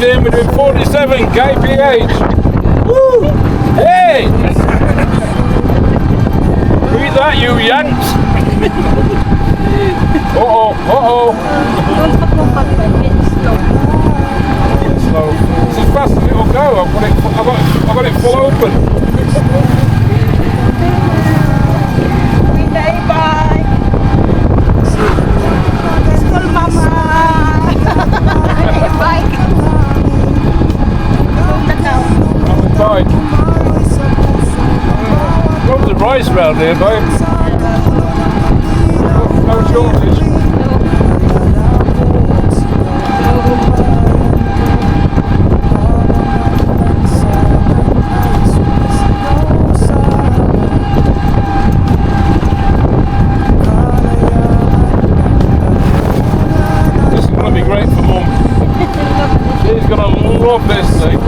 in, we're doing 47 kph. Woo! Hey! Read that, you yanks! Uh-oh, uh-oh. Slow. It's as fast as it'll go. I've got it full open. Bye. School mama. Bye. Bye. Loads of rice round here, babe. No shortage. This is going to be great for Mum. She's going to love this thing.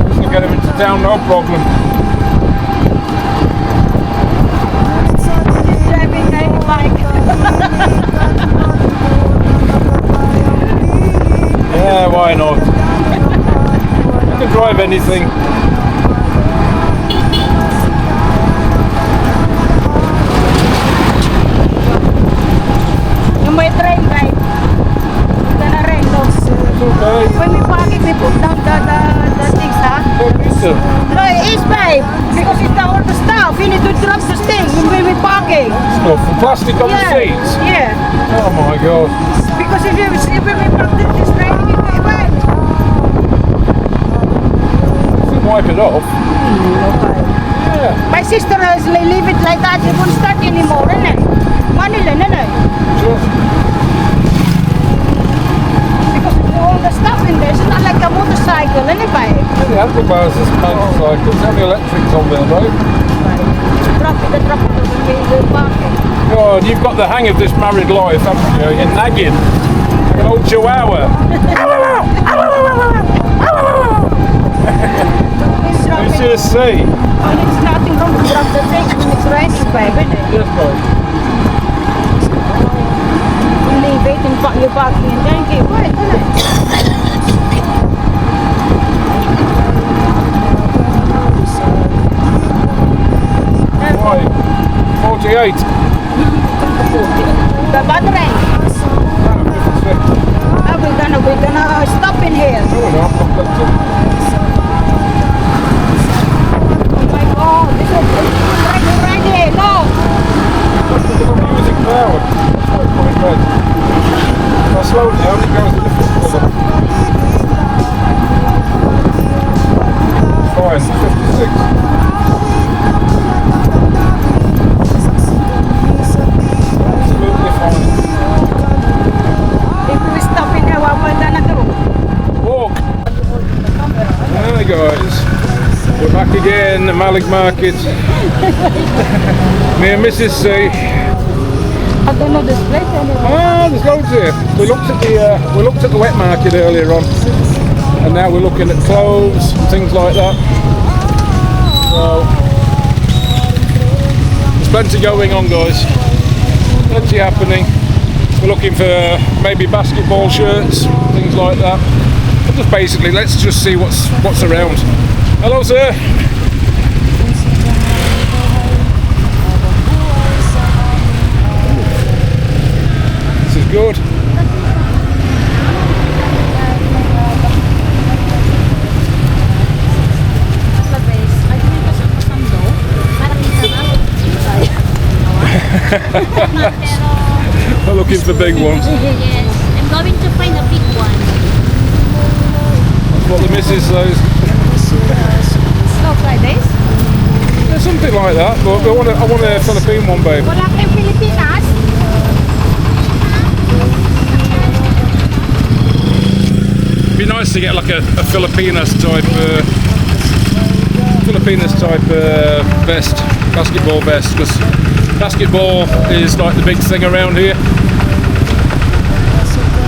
This will get him into town, no problem. Yeah, why not? I can drive anything. Yung may train, right? Gonna rent those. Okay. When we parking, we put down the things, huh? No, it is, babe. Because it's the all the stuff. You need to drop the things when we parking. Stuff and plastic on the seats? Yeah. Oh my god. Because if when we park this train, we pay back. You can wipe it off. Yeah. My sister has leave it like that. It won't start anymore, isn't it? Manila, isn't it? Sure. Because all the stuff in there, it's not like a motorcycle, isn't it, babe? The handlebars is motorcycles, only electrics on there, right? Drop it when we parking. God, you've got the hang of this married life, haven't you? You're nagging. An old chihuahua. You should see. Oh, it's nothing wrong to drop the things when it's raining, babe, isn't it? Yes, babe. You leave it and you're parking and then keep it, isn't it? Right. 48. The battery. Oh, we're gonna stop in here. No, no, Oh my god, this is ready. No. music power. That's why it's going red. If I slow it down, it goes a different colour. Fine, 56. Absolutely fine. If we stop in here, what we're gonna do? Walk. Hi guys, we're back again, the Laoag market. Me and Mrs. C. I don't know this place anymore. Ah, there's loads here. We looked at the wet market earlier on, and now we're looking at clothes and things like that. So there's plenty going on, guys. Plenty happening. We're looking for maybe basketball shirts, things like that. But just basically, let's just see what's around. Hello, sir. This is good. We're looking for big ones. Yes, I'm going to find a big one. That's what the missus says. Look like this. Yeah, something like that, but I want a Philippine one, babe. Wala kayong Filipinas. It'd be nice to get like a Filipinas type vest, basketball vest, because basketball is like the big thing around here.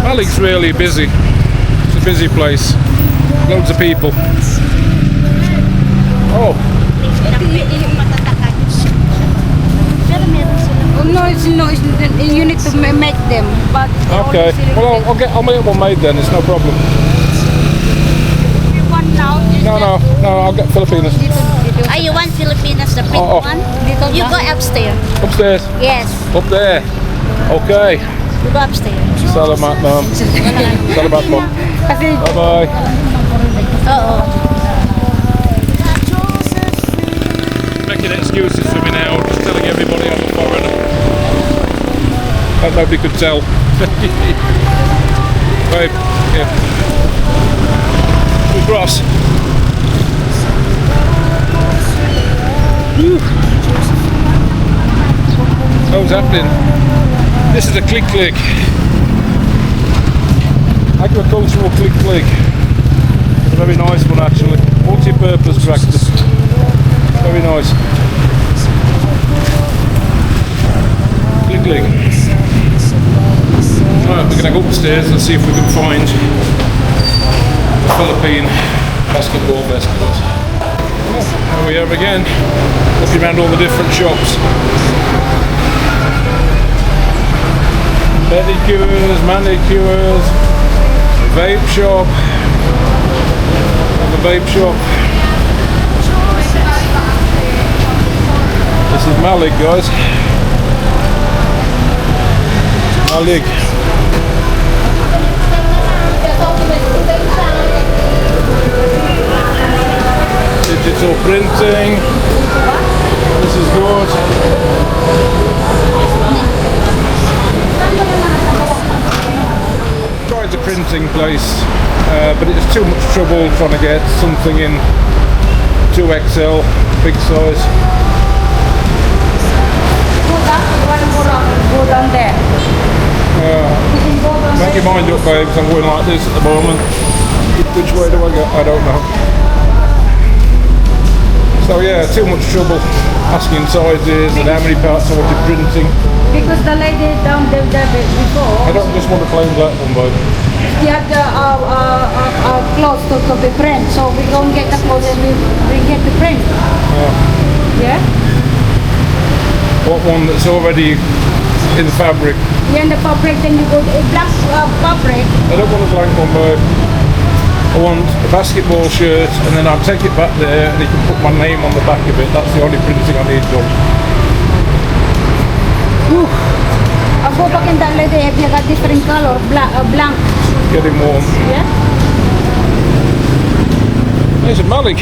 Laoag's really busy. It's a busy place. Loads of people. Oh. No, you need to make them. But Okay. Well, I'll get one made then. It's no problem. No, I'll get Filipinas. Ah, you want Filipinas, the pink Oh. one? You go upstairs. Upstairs? Yes, Up there. Okay. you go upstairs. Salamat, ma'am. Salamat po. Kasi Bye-bye. Oo. Making excuses for me now, just telling everybody I'm a foreigner. But nobody could tell. Babe, yeah. Good grass. Whew. So what's happening? This is a click. Agricultural click. It's a very nice one actually. Multi-purpose tractor. Very nice. Click. Right, we're going to go upstairs and see if we can find the Philippine basketball vestments. Here we are again, looking around all the different shops. Pedicures, manicures, vape shop. Another vape shop. This is Laoag, guys. Laoag. Digital printing. This is good. Tried the printing place, but it's too much trouble trying to get something in 2XL, big size. go down there. Make your mind up, babes. I'm going like this at the moment. Which way do I go? I don't know. So yeah, too much trouble asking sizes and how many parts I wanted printing. Because the lady down there before, I don't just want a plain black one, babe. she had the clothes to be print, so we go and get the clothes and we get the print. Yeah? What one that's already in fabric? Yeah, in the fabric, then you go to a black fabric. I don't want a blank one, babe. I want a basketball shirt, and then I'll take it back there and you can put my name on the back of it. That's the only printing I need done. I'll go back in that lady if you got different color, blank. Getting warm. Yeah? There's a Laoag.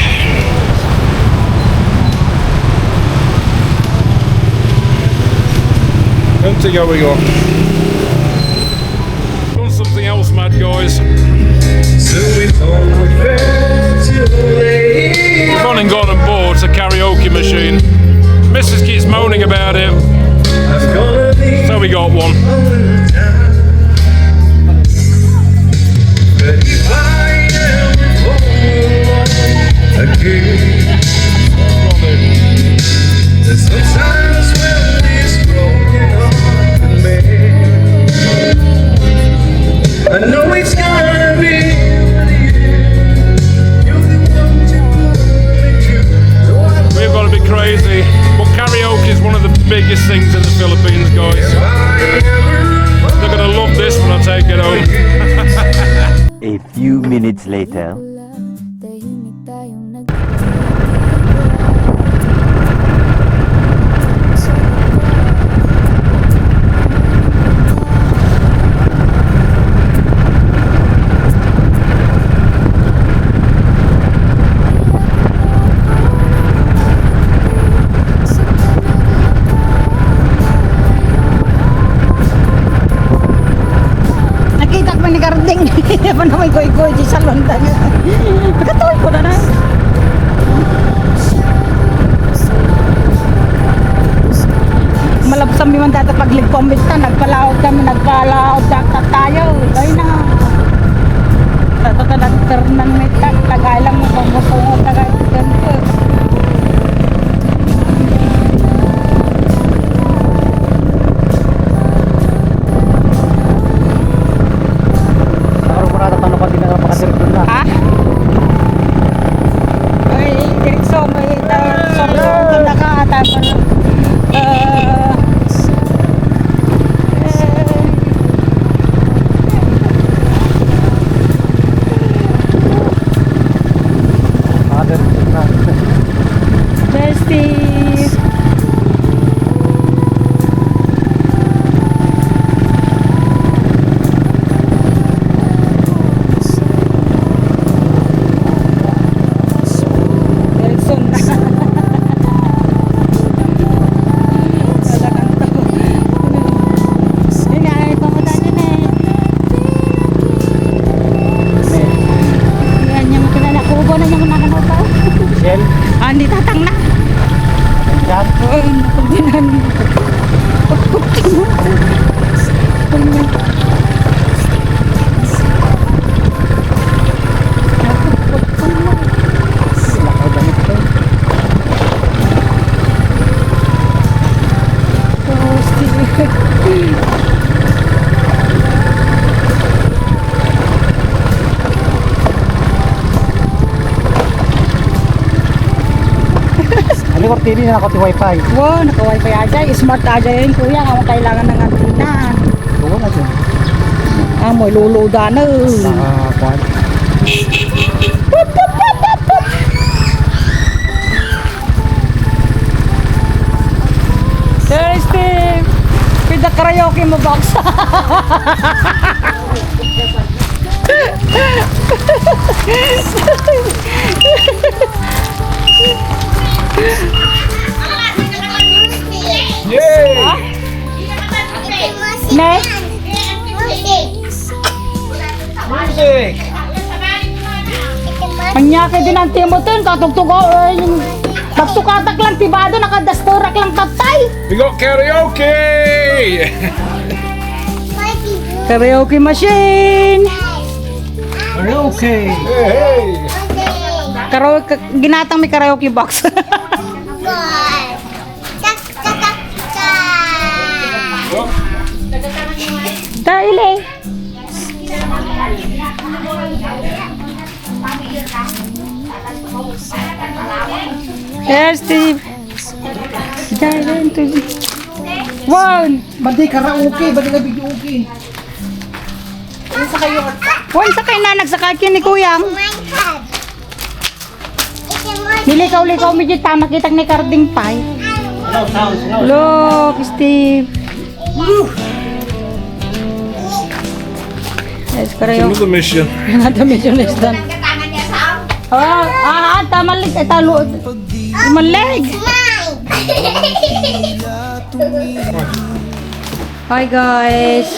Plenty going on. Done something else mad, guys. Gone and gone and bought a karaoke machine. Mrs. keeps moaning about it, so we got one. Sometimes when it's broken heart in me, I know it's gonna be We've got to be crazy, but karaoke is one of the biggest things in the Philippines, guys. They're gonna love this when I take it home. A few minutes later. Nakita ko ni Garding. Pa na may goy-goy di salon ta niya. Pagkatuloy ko na na. Malabsam mi man data pagligpomit ta, nagpalaog tayo. Ay na. Tato nagternan may tagay lang mo pagmusunod tagay ganito. Ha? Ay, diretso may sorong na ka ata Ano ko tini na ako ti wifi. Wow, naka-wifi aja. Smart aja yun, kuya. Kung kailangan ng antina. Oo na dyan. Amoy luluda na. Kwan. Sir Steve, with the karaoke mo box. Yay! Next. Music! Anyake din ang Timothy, katugtugo, nagsukatak lang, tibado, nakadasturak lang tatay. We got karaoke! Karaoke machine. Okay. Hey! Karaoke, ginatang may karaoke box. Look, Dahil eh. Yes, Steve. Dahil to. One. Badi karaoke, badi ka videoke. One sa kay nanag sa kakin ni Kuyang. Nilikaw-likaw medyo tama kitang ni Carding Pie. Look, Steve. Yes, karayo. another mission. Another mission is done. Tama lig. Talo. Maleg. Hi guys.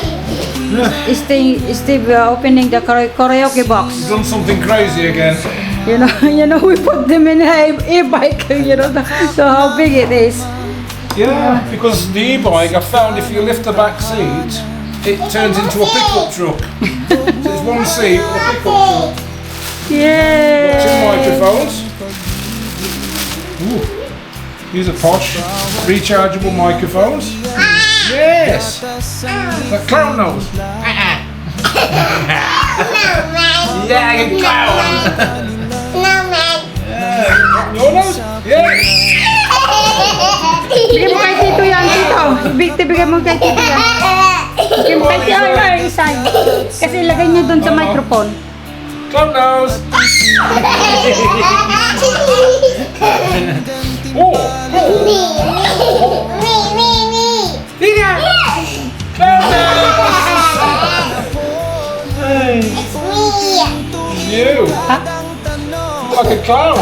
Steve opening the karaoke box. Done something crazy again. You know, we put them in a e-bike. You know, so how big it is. Yeah, because the e-bike, I found if you lift the back seat, it turns into a pickup truck. So it's one seat with a pickup truck. Two Yeah. microphones. Ooh. These are posh, rechargeable microphones. Yes! Like clown nose. Yeah, you clown! Your nose? Yeah! Bigyan mo kay Tito yan, Tito. Bigyan mo kay Tito yan. Bigyan mo kay Tito yan, isa. Kasi ilagay niyo dun sa microphone. Clown nose! Oh! Tika! Clown nose! You! Like a clown!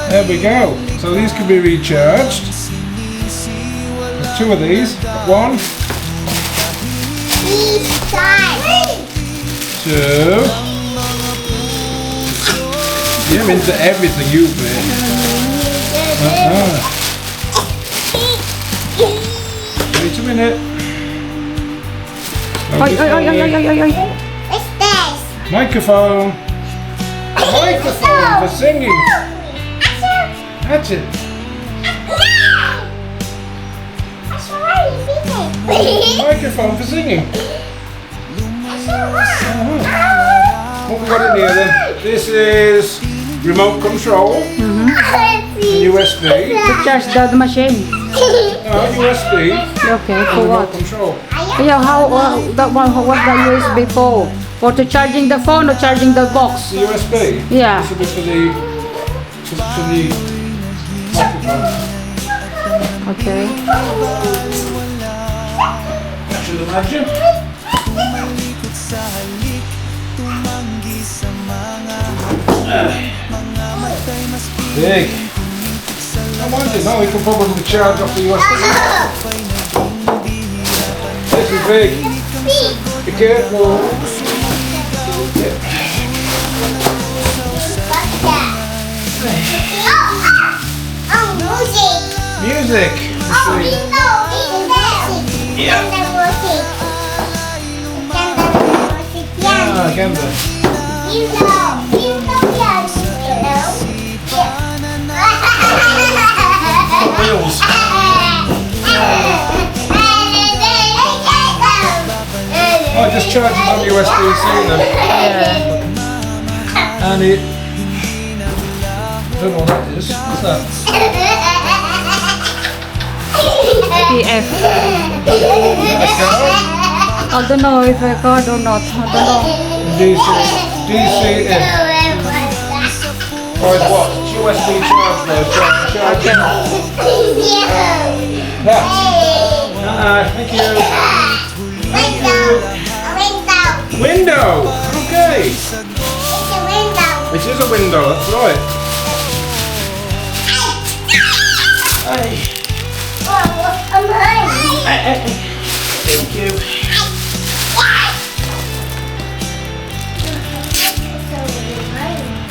There we go. So these can be recharged. There's two of these. One, two. You're into everything, you bit. Wait a minute. Ay. Microphone. Microphone for singing. That's it. Microphone for singing. What we got in here then? This is remote control. USB. To charge the machine. USB. Okay, for Remote what? control. Yeah, that one, what the USB for? For to charging the phone or charging the box? The USB. Yeah. This will be for the microphone. Okay. Should imagine. Big. I wonder, no, we could probably charge off the USB. This is big. Be careful. Music. Ah, ganda. charges on USB-C then. And it... I don't know what that is. What's that? PF. A card? I don't know if I card or not. I don't know. DCF. Oh, it's what? It's USB charge though. Charge. That. Thank you. Window. Okay. It is a window. That's right. Thank you.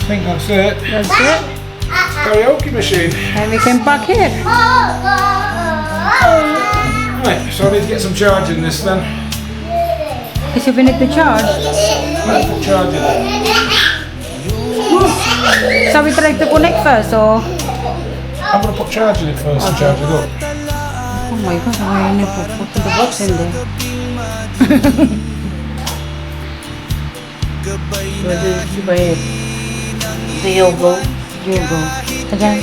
I think that's it. That's it. Karaoke machine. And we can park here. Right, so I need to get some charge in this then. Is it we need to charge? Let's put charge in it. So we try to connect first or? I'm going to put charge in it first and charge it up. Oh my god, I need to put the box in there. There you go. You go. Again.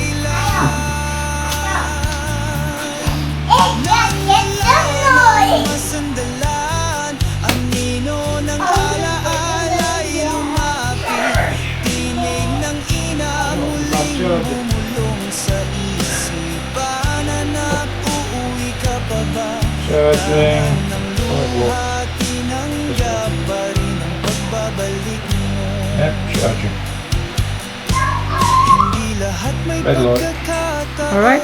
Charging. Yep, charging. Red light. Alright.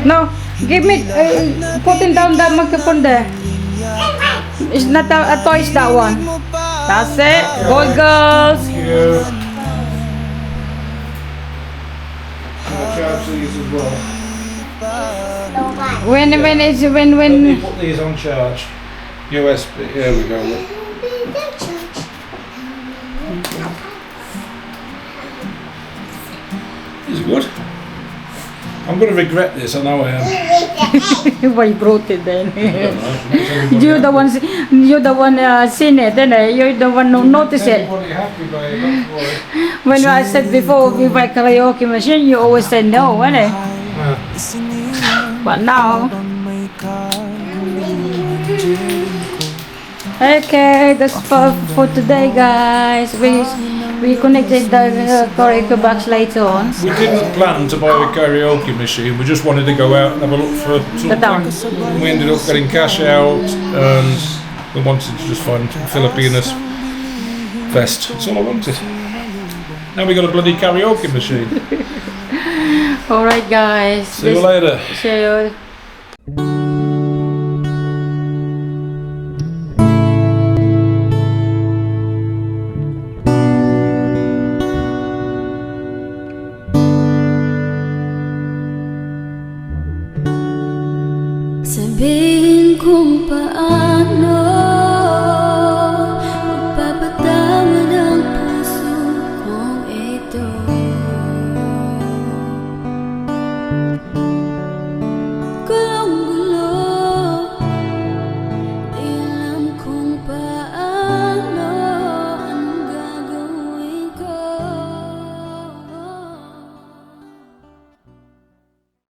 No, give me, putting down that microphone there. It's not a toy, it's that one. That's it. Go girls. Thank you. I'll charge these as well. When Let me when put these on charge. USB. Here we go. Look. This is good. I'm going to regret this. I know I am. why you brought it then? I don't know. Makes everybody You're the happy. you're the one seen it, then you're the one who noticed it. Everybody happy, babe. Don't worry. When I said before we buy karaoke machine, you always said no, wasn't it? But now, okay, that's for today, guys. We connected the karaoke box later on. We didn't plan to buy a karaoke machine. We just wanted to go out and have a look for The town. something. We ended up getting cash out, and we wanted to just find Filipinas vest. That's all I wanted. Now we got a bloody karaoke machine. All right, guys. See you later. See you. Sabihin